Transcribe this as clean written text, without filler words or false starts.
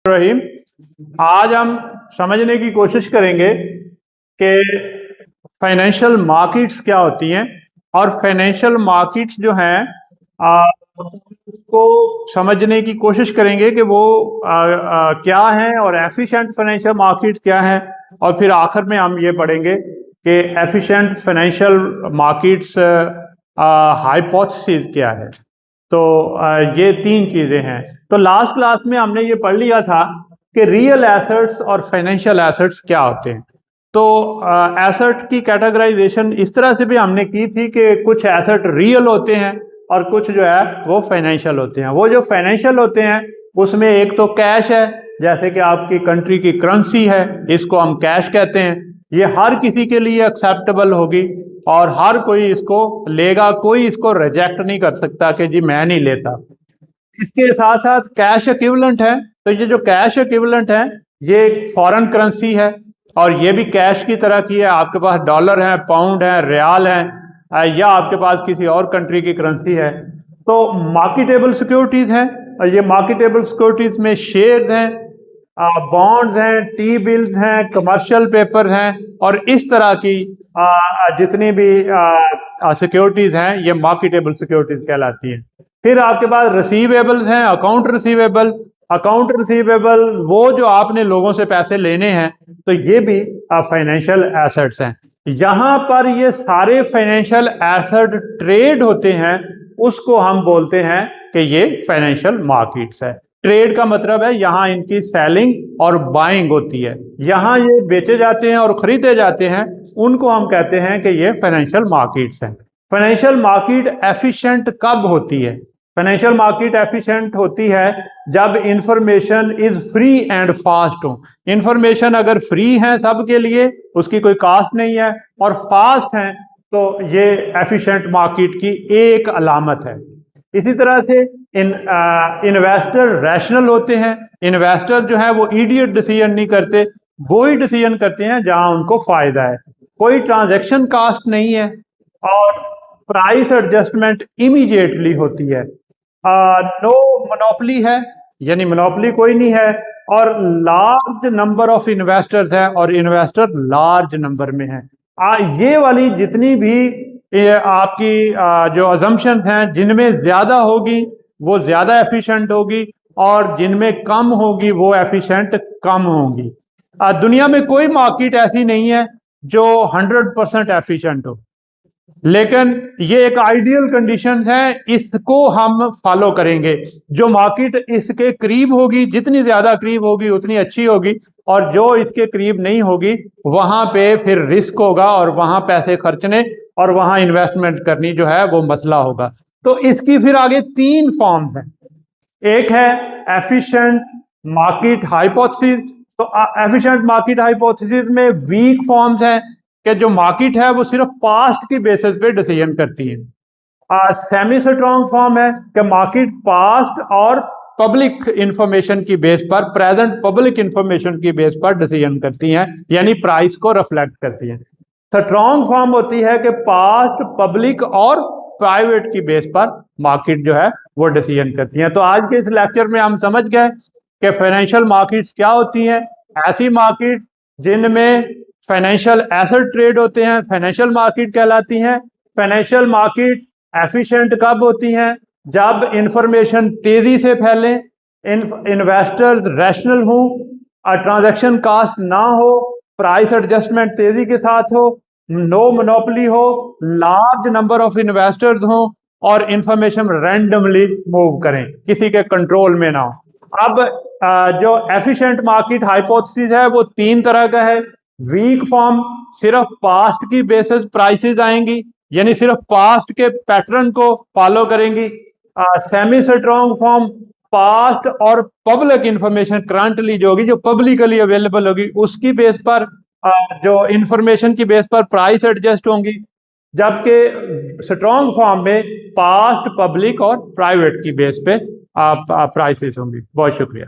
रहीम। आज हम समझने की कोशिश करेंगे कि फाइनेंशियल मार्केट्स क्या होती हैं और फाइनेंशियल मार्केट्स जो हैं उसको समझने की कोशिश करेंगे कि वो क्या हैं और एफिशिएंट फाइनेंशियल मार्केट क्या हैं, और फिर आखिर में हम ये पढ़ेंगे कि एफिशिएंट फाइनेंशियल मार्केट्स हाइपोथेसिस क्या है। तो ये तीन चीजें हैं। तो लास्ट क्लास में हमने ये पढ़ लिया था कि रियल एसेट्स और फाइनेंशियल एसेट्स क्या होते हैं। तो एसेट की कैटेगराइजेशन इस तरह से भी हमने की थी कि कुछ एसेट रियल होते हैं और कुछ जो है वो फाइनेंशियल होते हैं। वो जो फाइनेंशियल होते हैं उसमें एक तो कैश है, जैसे कि आपकी कंट्री की करेंसी है, इसको हम कैश कहते हैं। ये हर किसी के लिए एक्सेप्टेबल होगी और हर कोई इसको लेगा, कोई इसको रिजेक्ट नहीं कर सकता कि जी मैं नहीं लेता। इसके साथ साथ कैश इक्विवेलेंट है। तो ये जो कैश इक्विवेलेंट है ये एक फॉरेन करेंसी है और ये भी कैश की तरह की है। आपके पास डॉलर है, पाउंड है, रियाल है, या आपके पास किसी और कंट्री की करेंसी है। तो मार्केटेबल सिक्योरिटीज हैं और ये मार्केटेबल सिक्योरिटीज में शेयर्स हैं, बॉन्ड्स हैं, टी बिल्स हैं, कमर्शियल पेपर हैं और इस तरह की जितनी भी सिक्योरिटीज हैं ये मार्केटेबल सिक्योरिटीज कहलाती हैं। फिर आपके पास रिसीवेबल्स हैं, अकाउंट रिसीवेबल। अकाउंट रिसीवेबल वो जो आपने लोगों से पैसे लेने हैं, तो ये भी फाइनेंशियल एसेट्स हैं। यहाँ पर ये सारे फाइनेंशियल एसेट ट्रेड होते हैं, उसको हम बोलते हैं कि ये फाइनेंशियल मार्केट्स है। ट्रेड का मतलब है यहाँ इनकी सेलिंग और बाइंग होती है, यहाँ ये बेचे जाते हैं और खरीदे जाते हैं, उनको हम कहते हैं कि ये फाइनेंशियल मार्केट्स हैं। फाइनेंशियल मार्केट एफिशिएंट कब होती है? फाइनेंशियल मार्केट एफिशिएंट होती है जब information is free and fast हो। इंफॉर्मेशन अगर फ्री है सबके लिए, उसकी कोई कास्ट नहीं है, और फास्ट है, तो ये एफिशिएंट मार्केट की एक अलामत है। इसी तरह से इन्वेस्टर रैशनल होते हैं। इन्वेस्टर जो है वो इडियट डिसीजन नहीं करते, वो ही डिसीजन करते हैं जहां उनको फायदा है। कोई ट्रांजैक्शन कास्ट नहीं है और प्राइस एडजस्टमेंट इमीडिएटली होती है। नो मोनोपोली है, यानी मोनोपोली कोई नहीं है, और लार्ज नंबर ऑफ इन्वेस्टर्स हैं और इन्वेस्टर लार्ज नंबर में हैं। ये वाली जितनी भी आपकी जो अजम्पशंस हैं, जिनमें ज्यादा होगी वो ज्यादा एफिशिएंट होगी और जिनमें कम होगी वो एफिशिएंट कम होगी। दुनिया में कोई मार्केट ऐसी नहीं है जो 100% एफिशिएंट हो, लेकिन ये एक आइडियल कंडीशंस है, इसको हम फॉलो करेंगे। जो मार्केट इसके करीब होगी, जितनी ज्यादा करीब होगी उतनी अच्छी होगी, और जो इसके करीब नहीं होगी वहां पे फिर रिस्क होगा और वहां पैसे खर्चने और वहां इन्वेस्टमेंट करनी जो है वो मसला होगा। तो इसकी फिर आगे तीन फॉर्म्स हैं। एक है एफिशिएंट मार्केट हाइपोथेसिस। तो एफिशिएंट मार्केट हाइपोथेसिस में वीक फॉर्म्स हैं कि जो मार्केट है वो सिर्फ पास्ट की बेसिस पे डिसीजन करती है। सेमी स्ट्रॉन्ग फॉर्म है कि मार्केट पास्ट और पब्लिक इंफॉर्मेशन की बेस पर, प्रेजेंट पब्लिक इंफॉर्मेशन की बेस पर डिसीजन करती हैं, यानी प्राइस को रिफ्लेक्ट करती हैं। स्ट्रॉन्ग फॉर्म होती है कि पास्ट, पब्लिक और प्राइवेट की बेस पर मार्केट जो है वो डिसीजन करती हैं। तो आज के इस लेक्चर में हम समझ गए कि फाइनेंशियल मार्केट्स क्या होती हैं। ऐसी मार्केट जिनमें फाइनेंशियल एसेट ट्रेड होते हैं फाइनेंशियल मार्केट कहलाती हैं। फाइनेंशियल मार्केट एफिशिएंट कब होती हैं? जब इंफॉर्मेशन तेजी से फैले, इन्वेस्टर्स रैशनल हों, ट्रांजैक्शन कास्ट ना हो, प्राइस एडजस्टमेंट तेजी के साथ हो, नो मोनोपोली हो, लार्ज नंबर ऑफ इन्वेस्टर्स हो और इंफॉर्मेशन रैंडमली मूव करें, किसी के कंट्रोल में ना हो। अब जो एफिशिएंट मार्केट हाइपोथेसिस है वो तीन तरह का है। वीक फॉर्म, सिर्फ पास्ट की बेसिस प्राइसेस आएंगी, यानी सिर्फ पास्ट के पैटर्न को फॉलो करेंगी। सेमी स्ट्रॉन्ग फॉर्म, पास्ट और पब्लिक इंफॉर्मेशन करंटली जो होगी, जो पब्लिकली अवेलेबल होगी, उसकी बेस पर जो इंफॉर्मेशन की बेस पर प्राइस एडजस्ट होंगी। जबकि स्ट्रॉन्ग फॉर्म में पास्ट, पब्लिक और प्राइवेट की बेस पे प्राइसेस होंगी। बहुत शुक्रिया।